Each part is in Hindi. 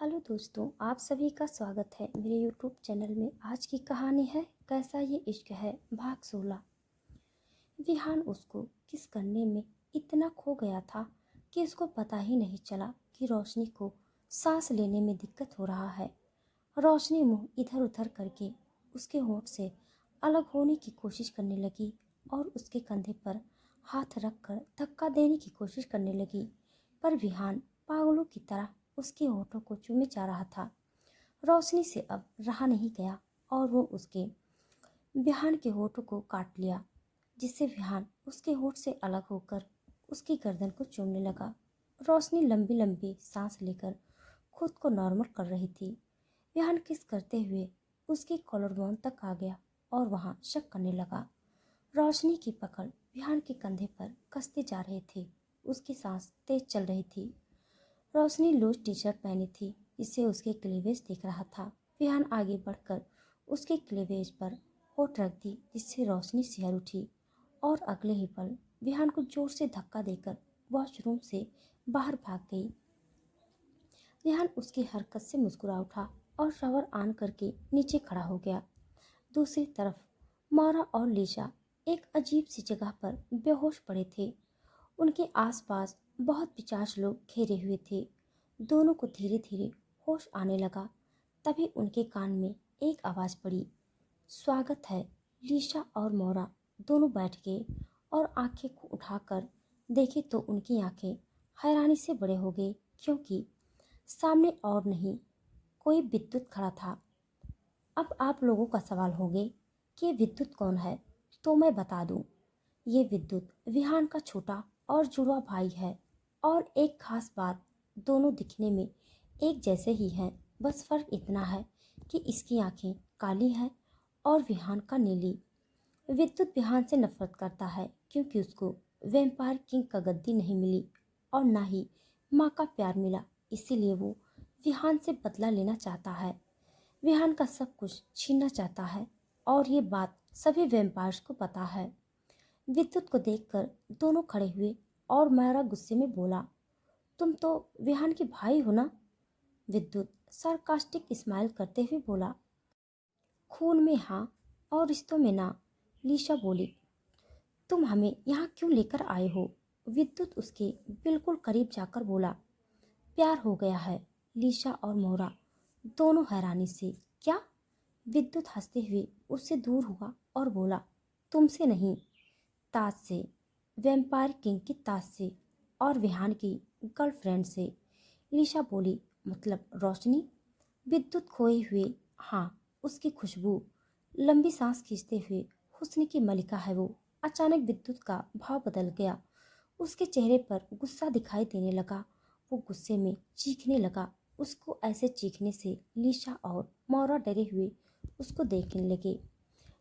हेलो दोस्तों, आप सभी का स्वागत है मेरे यूट्यूब चैनल में। आज की कहानी है कैसा ये इश्क है, भाग 16। विहान उसको किस करने में इतना खो गया था कि उसको पता ही नहीं चला कि रोशनी को सांस लेने में दिक्कत हो रहा है। रोशनी मुंह इधर उधर करके उसके होंठ से अलग होने की कोशिश करने लगी और उसके कंधे पर हाथ रखकर धक्का देने की कोशिश करने लगी, पर विहान पागलों की तरह उसके होठों को चूमे जा रहा था। रोशनी से अब रहा नहीं गया और वो उसके विहान के होठों को काट लिया, जिससे विहान उसके होठ से अलग होकर उसकी गर्दन को चूमने लगा। रोशनी लंबी लंबी सांस लेकर खुद को नॉर्मल कर रही थी। विहान किस करते हुए उसके कॉलर बोन तक आ गया और वहां शक करने लगा। रोशनी की पकड़ विहान के कंधे पर कसते जा रहे थे। उसकी सांस तेज चल रही थी। रोशनी लूज टी शर्ट पहनी थी, जिससे उसके क्लीवेज दिख रहा था। विहान आगे बढ़कर उसके क्लीवेज पर होठ रख दी, जिससे रोशनी सिहर उठी और अगले ही पल विहान को जोर से धक्का देकर वॉशरूम से बाहर भाग गई। विहान उसकी हरकत से मुस्कुरा उठा और शावर ऑन करके नीचे खड़ा हो गया। दूसरी तरफ मारा और लीशा एक अजीब सी जगह पर बेहोश पड़े थे। उनके आसपास बहुत पिचास लोग घेरे हुए थे। दोनों को धीरे धीरे होश आने लगा। तभी उनके कान में एक आवाज़ पड़ी, स्वागत है। लीशा और मोरा दोनों बैठ गए और आंखें को उठाकर देखे तो उनकी आंखें हैरानी से बड़े हो गई, क्योंकि सामने और नहीं कोई विद्युत खड़ा था। अब आप लोगों का सवाल होंगे कि विद्युत कौन है, तो मैं बता दूं, ये विद्युत विहान का छोटा और जुड़वा भाई है। और एक खास बात, दोनों दिखने में एक जैसे ही हैं, बस फर्क इतना है कि इसकी आंखें काली हैं और विहान का नीली। विद्युत विहान से नफरत करता है, क्योंकि उसको वैम्पायर किंग का गद्दी नहीं मिली और ना ही माँ का प्यार मिला। इसीलिए वो विहान से बदला लेना चाहता है, विहान का सब कुछ छीनना चाहता है। और ये बात सभी वैम्पायर्स को पता है। विद्युत को देखकर दोनों खड़े हुए और मायरा गुस्से में बोला, तुम तो विहान के भाई हो ना? विद्युत सार्कास्टिक स्माइल करते हुए बोला, खून में हाँ और रिश्तों में ना। लीशा बोली, तुम हमें यहाँ क्यों लेकर आए हो? विद्युत उसके बिल्कुल करीब जाकर बोला, प्यार हो गया है। लीशा और मोरा दोनों हैरानी से, क्या? विद्युत हंसते हुए उससे दूर हुआ और बोला, तुमसे नहीं, ताज से, वैम्पायर किंग की ताज से और विहान की गर्लफ्रेंड से। लीशा बोली, मतलब रोशनी? विद्युत खोए हुए, हाँ, उसकी खुशबू। लंबी सांस खींचते हुए, हुस्न की मलिका है वो। अचानक विद्युत का भाव बदल गया। उसके चेहरे पर गुस्सा दिखाई देने लगा। वो गुस्से में चीखने लगा। उसको ऐसे चीखने से लीशा और मौरा डरे हुए उसको देखने लगे।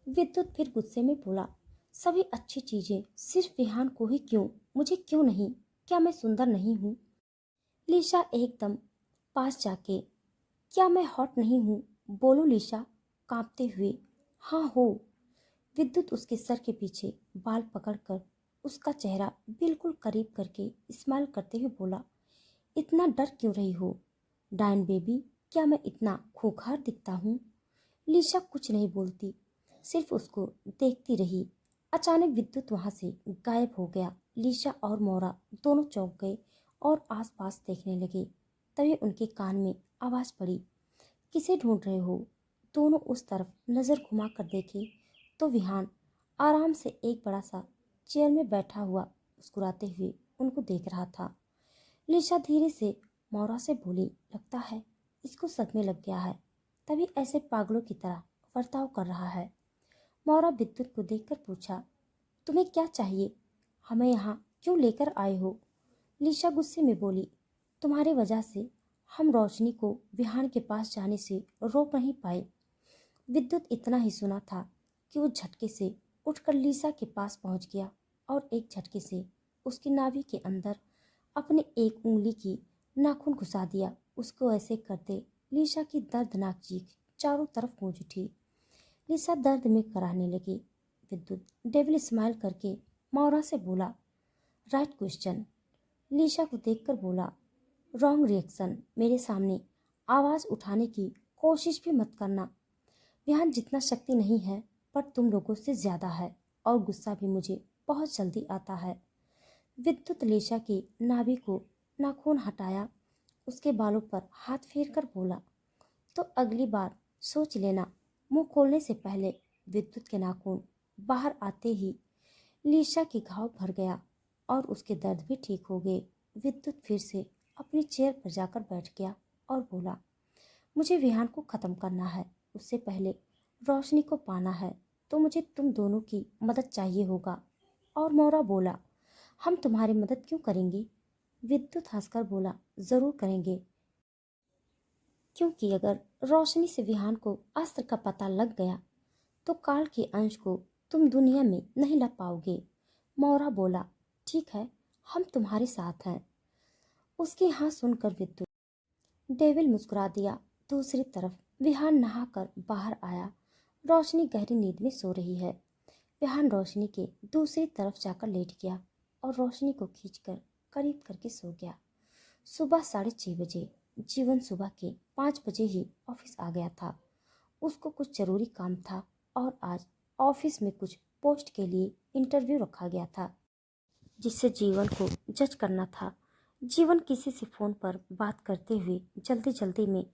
विद्युत फिर गुस्से में बोला, सभी अच्छी चीजें सिर्फ विहान को ही क्यों, मुझे क्यों नहीं? क्या मैं सुंदर नहीं हूँ? लीशा एकदम पास जाके, क्या मैं हॉट नहीं हूँ? बोलो लीशा, कांपते हुए। हाँ हो। विद्युत उसके सर के पीछे बाल पकड़कर उसका चेहरा बिल्कुल करीब करके स्माइल करते हुए बोला, इतना डर क्यों रही हो डायन बेबी? क्या मैं इतना खूंखार दिखता हूँ? लीशा कुछ नहीं बोलती, सिर्फ उसको देखती रही। अचानक विद्युत वहां से गायब हो गया। लीशा और मोरा दोनों चौंक गए और आसपास देखने लगे। तभी उनके कान में आवाज पड़ी, किसे ढूंढ रहे हो? दोनों उस तरफ नजर घुमा कर देखे तो विहान आराम से एक बड़ा सा चेयर में बैठा हुआ मुस्कुराते हुए उनको देख रहा था। लीशा धीरे से मोरा से बोली, लगता है इसको सदमे लग गया है, तभी ऐसे पागलों की तरह बर्ताव कर रहा है। मोरा विद्युत को देखकर पूछा, तुम्हें क्या चाहिए? हमें यहाँ क्यों लेकर आए हो? लीशा गुस्से में बोली, तुम्हारी वजह से हम रोशनी को विहान के पास जाने से रोक नहीं पाए। विद्युत इतना ही सुना था कि वो झटके से उठकर लीसा के पास पहुंच गया और एक झटके से उसकी नाभि के अंदर अपने एक उंगली की नाखून घुसा दिया। उसको ऐसे करते लीसा की दर्दनाक चीख चारों तरफ गूंज उठी। लीसा दर्द में कराहने लगी। विद्युत डेविल स्माइल करके मौरा से बोला, राइट क्वेश्चन। लीशा को देखकर बोला, रॉन्ग रिएक्शन। मेरे सामने आवाज़ उठाने की कोशिश भी मत करना। विहान, जितना शक्ति नहीं है पर तुम लोगों से ज़्यादा है, और गुस्सा भी मुझे बहुत जल्दी आता है। विद्युत लेशा की नाभि को नाखून हटाया, उसके बालों पर हाथ फेर कर बोला, तो अगली बार सोच लेना। मुंह खोलने से पहले विद्युत के नाखून बाहर आते ही लीशा की घाव भर गया और उसके दर्द भी ठीक हो गए। विद्युत फिर से अपनी चेयर पर जाकर बैठ गया और बोला, मुझे विहान को ख़त्म करना है, उससे पहले रोशनी को पाना है, तो मुझे तुम दोनों की मदद चाहिए होगा। और मोरा बोला, हम तुम्हारी मदद क्यों करेंगे? विद्युत हंसकर बोला, ज़रूर करेंगे, क्योंकि अगर रोशनी से विहान को अस्त्र का पता लग गया तो काल के अंश को तुम दुनिया में नहीं ला पाओगे। मोरा बोला, ठीक है, हम तुम्हारे साथ हैं। उसकी हाँ सुनकर विद्युत डेविल मुस्कुरा दिया। दूसरी तरफ विहान नहाकर बाहर आया। रोशनी गहरी नींद में सो रही है। विहान रोशनी के दूसरी तरफ जाकर लेट गया और रोशनी को खींचकर करीब करके सो गया। सुबह 6:30 बजे जीवन सुबह के 5 बजे ही ऑफिस आ गया था। उसको कुछ जरूरी काम था और आज ऑफिस में कुछ पोस्ट के लिए इंटरव्यू रखा गया था जिससे जीवन को जज करना था। जीवन किसी से फ़ोन पर बात करते हुए जल्दी जल्दी में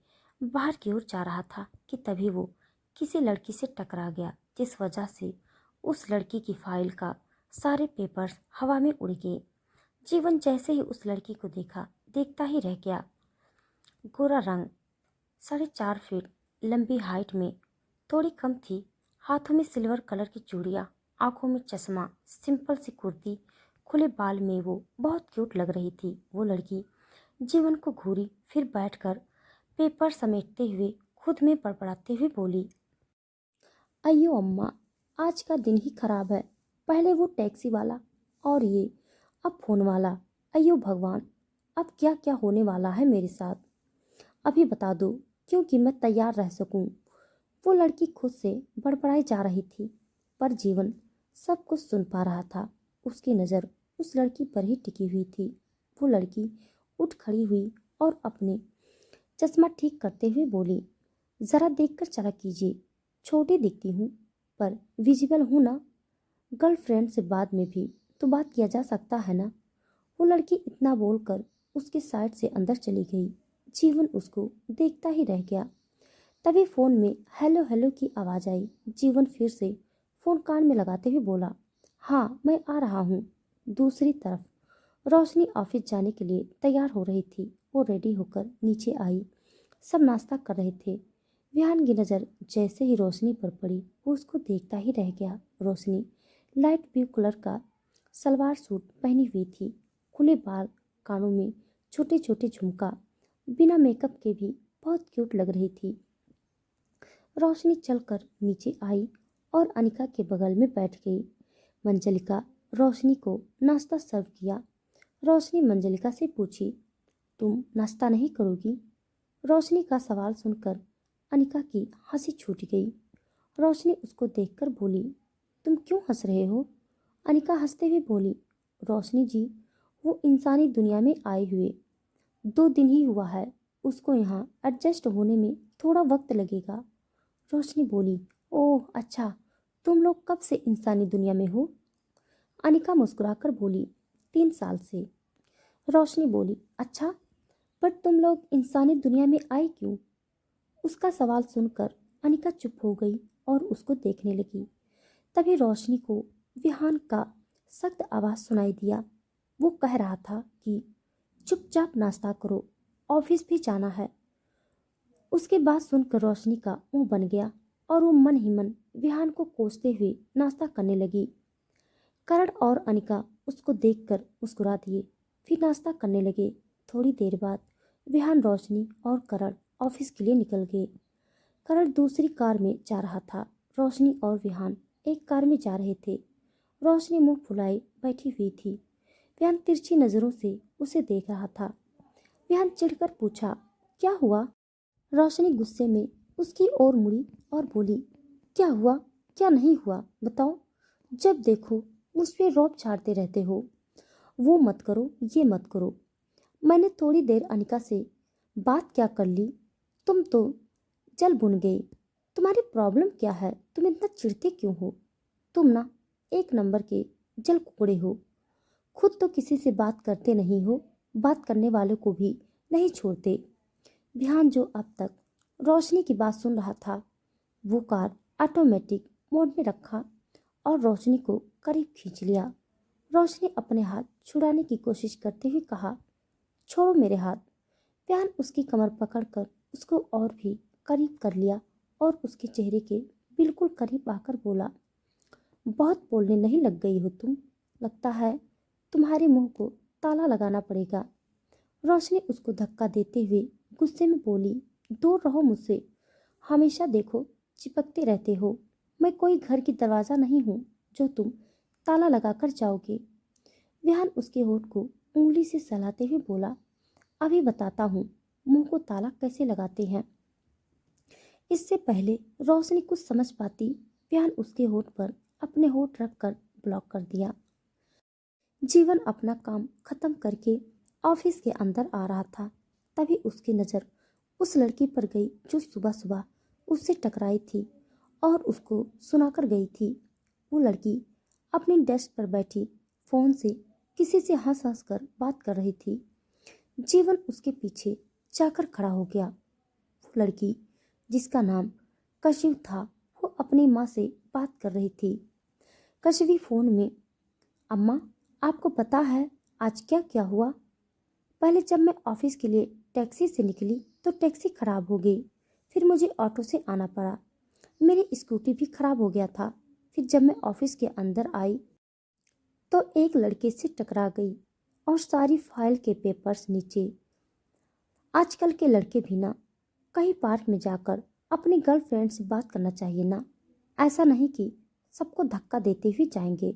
बाहर की ओर जा रहा था कि तभी वो किसी लड़की से टकरा गया, जिस वजह से उस लड़की की फाइल का सारे पेपर्स हवा में उड़ गए। जीवन जैसे ही उस लड़की को देखा, देखता ही रह गया। गोरा रंग, 4.5 फीट लंबी हाइट में, थोड़ी कम थी, हाथों में सिल्वर कलर की चूड़ियाँ, आंखों में चश्मा, सिंपल सी कुर्ती, खुले बाल में वो बहुत क्यूट लग रही थी। वो लड़की जीवन को घूरी, फिर बैठकर पेपर समेटते हुए खुद में बड़बड़ाते हुए बोली, अयो अम्मा, आज का दिन ही खराब है। पहले वो टैक्सी वाला और ये अब फोन वाला। अयो भगवान, अब क्या क्या होने वाला है मेरे साथ। अभी बता दो, क्योंकि मैं तैयार रह सकूं। वो लड़की खुद से बड़बड़ाई जा रही थी, पर जीवन सब कुछ सुन पा रहा था। उसकी नज़र उस लड़की पर ही टिकी हुई थी। वो लड़की उठ खड़ी हुई और अपने चश्मा ठीक करते हुए बोली, ज़रा देखकर चला कीजिए, छोटी दिखती हूँ पर विजिबल हूँ ना। गर्लफ्रेंड से बाद में भी तो बात किया जा सकता है ना। वो लड़की इतना बोलकर उसके साइड से अंदर चली गई। जीवन उसको देखता ही रह गया। तभी फोन में हेलो हेलो की आवाज़ आई। जीवन फिर से फोन कान में लगाते हुए बोला, हाँ मैं आ रहा हूँ। दूसरी तरफ रोशनी ऑफिस जाने के लिए तैयार हो रही थी। वो रेडी होकर नीचे आई। सब नाश्ता कर रहे थे। विहान की नज़र जैसे ही रोशनी पर पड़ी, वो उसको देखता ही रह गया। रोशनी लाइट ब्लू कलर का सलवार सूट पहनी हुई थी, खुले बाल, कानों में छोटे छोटे झुमका, बिना मेकअप के भी बहुत क्यूट लग रही थी। रोशनी चलकर नीचे आई और अनिका के बगल में बैठ गई। मंजलिका रोशनी को नाश्ता सर्व किया। रोशनी मंजलिका से पूछी, तुम नाश्ता नहीं करोगी? रोशनी का सवाल सुनकर अनिका की हंसी छूट गई। रोशनी उसको देखकर बोली, तुम क्यों हंस रहे हो? अनिका हंसते हुए बोली, रोशनी जी, वो इंसानी दुनिया में आए हुए 2 दिन ही हुआ है, उसको यहाँ एडजस्ट होने में थोड़ा वक्त लगेगा। रोशनी बोली, ओह अच्छा, तुम लोग कब से इंसानी दुनिया में हो? अनिका मुस्कुराकर बोली, 3 साल से। रोशनी बोली, अच्छा, पर तुम लोग इंसानी दुनिया में आए क्यों? उसका सवाल सुनकर अनिका चुप हो गई और उसको देखने लगी। तभी रोशनी को विहान का सख्त आवाज़ सुनाई दिया। वो कह रहा था कि चुपचाप नाश्ता करो, ऑफिस भी जाना है। उसके बाद सुनकर रोशनी का मुंह बन गया और वो मन ही मन विहान को कोसते हुए नाश्ता करने लगी। करण और अनिका उसको देखकर मुस्कुरा दिए, फिर नाश्ता करने लगे। थोड़ी देर बाद विहान, रोशनी और करण ऑफिस के लिए निकल गए। करण दूसरी कार में जा रहा था। रोशनी और विहान एक कार में जा रहे थे। रोशनी मुंह फुलाए बैठी हुई थी। विहान तिरछी नज़रों से उसे देख रहा था। विहान चिढ़कर पूछा, क्या हुआ? रोशनी गुस्से में उसकी ओर मुड़ी और बोली, क्या हुआ, क्या नहीं हुआ, बताओ। जब देखो मुझ पे रौब झाड़ते रहते हो। वो मत करो, ये मत करो। मैंने थोड़ी देर अनिका से बात क्या कर ली, तुम तो जल भुन गई। तुम्हारी प्रॉब्लम क्या है? तुम इतना चिढ़ते क्यों हो? तुम ना एक नंबर के जल कुकड़े हो। खुद तो किसी से बात करते नहीं हो, बात करने वालों को भी नहीं छोड़ते। विहान जो अब तक रोशनी की बात सुन रहा था, वो कार ऑटोमेटिक मोड में रखा और रोशनी को करीब खींच लिया। रोशनी अपने हाथ छुड़ाने की कोशिश करते हुए कहा, छोड़ो मेरे हाथ। विहान उसकी कमर पकड़कर उसको और भी करीब कर लिया और उसके चेहरे के बिल्कुल करीब आकर बोला, बहुत बोलने नहीं लग गई हो तुम। लगता है तुम्हारे मुंह को ताला लगाना पड़ेगा। रोशनी उसको धक्का देते हुए गुस्से में बोली, दूर रहो मुझसे। हमेशा देखो चिपकते रहते हो। मैं कोई घर की दरवाज़ा नहीं हूँ जो तुम ताला लगाकर जाओगे। विहान उसके होठ को उंगली से सहलाते हुए बोला, अभी बताता हूँ मुंह को ताला कैसे लगाते हैं। इससे पहले रोशनी कुछ समझ पाती, विहान उसके होठ पर अपने होठ रखकर ब्लॉक कर दिया। जीवन अपना काम खत्म करके ऑफिस के अंदर आ रहा था, तभी उसकी नज़र उस लड़की पर गई जो सुबह सुबह उससे टकराई थी और उसको सुनाकर गई थी। वो लड़की अपनी डेस्क पर बैठी फोन से किसी से हंस हंस कर बात कर रही थी। जीवन उसके पीछे जाकर खड़ा हो गया। वो लड़की जिसका नाम कशिव था, वो अपनी माँ से बात कर रही थी। कशिवी फोन में, अम्मा आपको पता है आज क्या क्या हुआ? पहले जब मैं ऑफिस के लिए टैक्सी से निकली तो टैक्सी खराब हो गई। फिर मुझे ऑटो से आना पड़ा। मेरी स्कूटी भी खराब हो गया था। फिर जब मैं ऑफिस के अंदर आई तो एक लड़के से टकरा गई और सारी फाइल के पेपर्स नीचे। आजकल के लड़के भी ना कहीं पार्क में जाकर अपनी गर्लफ्रेंड से बात करना चाहिए ना। ऐसा नहीं कि सबको धक्का देते हुए जाएंगे।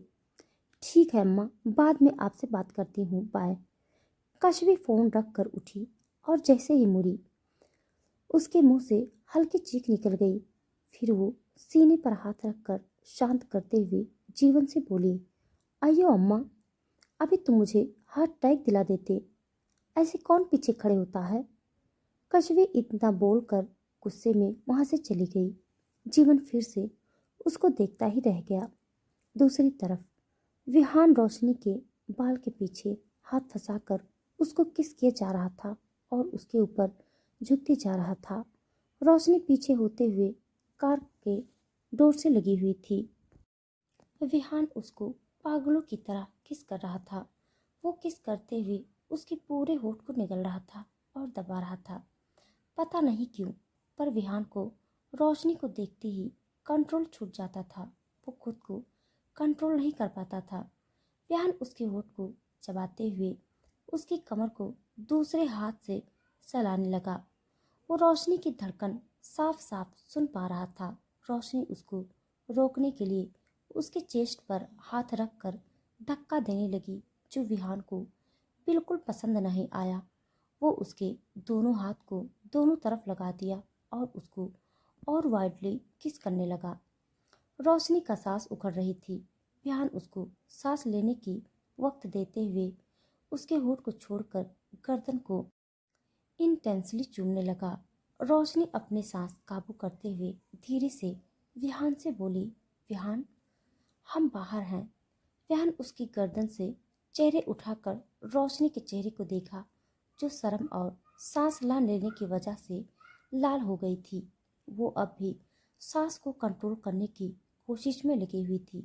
ठीक है अम्मा, बाद में आपसे बात करती हूँ, बाय। कश्मी फोन रख कर उठी और जैसे ही मुड़ी उसके मुंह से हल्की चीख निकल गई। फिर वो सीने पर हाथ रखकर शांत करते हुए जीवन से बोली, अयो अम्मा, अभी तुम मुझे हार्ट अटैक दिला देते। ऐसे कौन पीछे खड़े होता है? कश्मी इतना बोलकर गुस्से में वहां से चली गई। जीवन फिर से उसको देखता ही रह गया। दूसरी तरफ विहान रोशनी के बाल के पीछे हाथ फंसाकर उसको किस किया जा रहा था और उसके ऊपर झुकते जा रहा था। रोशनी पीछे होते हुए कार के डोर से लगी हुई थी। विहान उसको पागलों की तरह किस कर रहा था। वो किस करते हुए उसके पूरे होठ को निगल रहा था और दबा रहा था। पता नहीं क्यों, पर विहान को रोशनी को देखते ही कंट्रोल छूट जाता था। वो खुद को कंट्रोल नहीं कर पाता था। विहान उसके होठ को चबाते हुए उसकी कमर को दूसरे हाथ से सहलाने लगा। वो रोशनी की धड़कन साफ साफ सुन पा रहा था। रोशनी उसको रोकने के लिए उसके चेस्ट पर हाथ रखकर धक्का देने लगी, जो विहान को बिल्कुल पसंद नहीं आया। वो उसके दोनों हाथ को दोनों तरफ लगा दिया और उसको और वाइडली किस करने लगा। रोशनी का सांस उखड़ रही थी। विहान उसको सांस लेने की वक्त देते हुए उसके होठ को छोड़कर गर्दन को इंटेंसली चूमने लगा। रोशनी अपने सांस काबू करते हुए धीरे से विहान से बोली, विहान हम बाहर हैं। विहान उसकी गर्दन से चेहरे उठाकर रोशनी के चेहरे को देखा, जो शर्म और सांस ना लेने की वजह से लाल हो गई थी। वो अब भी सांस को कंट्रोल करने की कोशिश में लगी हुई थी।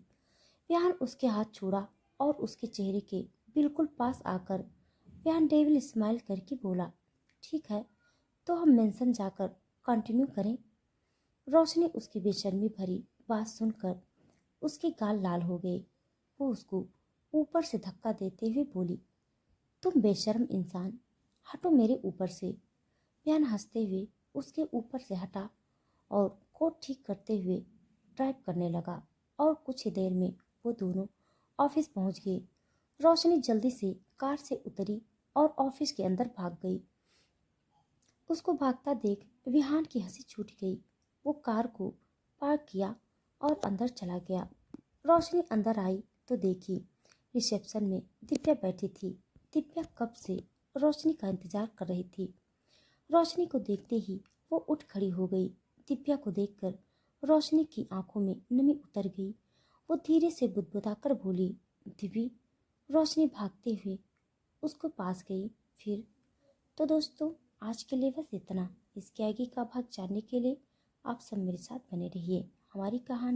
विहान उसके हाथ छोड़ा और उसके चेहरे के बिल्कुल पास आकर विहान डेविल स्माइल करके बोला, ठीक है तो हम मेंशन जाकर कंटिन्यू करें। रोशनी उसकी बेशर्मी भरी बात सुनकर उसके गाल लाल हो गए। वो उसको ऊपर से धक्का देते हुए बोली, तुम बेशर्म इंसान, हटो मेरे ऊपर से। विहान हंसते हुए उसके ऊपर से हटा और कोट ठीक करते हुए ड्राइव करने लगा और कुछ ही देर में वो दोनों ऑफिस पहुंच गए। रोशनी जल्दी से कार से उतरी और ऑफिस के अंदर भाग गई। उसको भागता देख विहान की हंसी छूट गई। वो कार को पार्क किया और अंदर चला गया। रोशनी अंदर आई तो देखी रिसेप्शन में दिव्या बैठी थी। दिव्या कब से रोशनी का इंतजार कर रही थी। रोशनी को देखते ही वो उठ खड़ी हो गई। दिव्या को देखकर रोशनी की आंखों में नमी उतर गई। वो धीरे से बुदबुदाकर बोली, दीदी। रोशनी भागते हुए उसको पास गई। फिर तो दोस्तों, आज के लिए बस इतना। इसके आगे का भाग जानने के लिए आप सब मेरे साथ बने रहिए। हमारी कहानी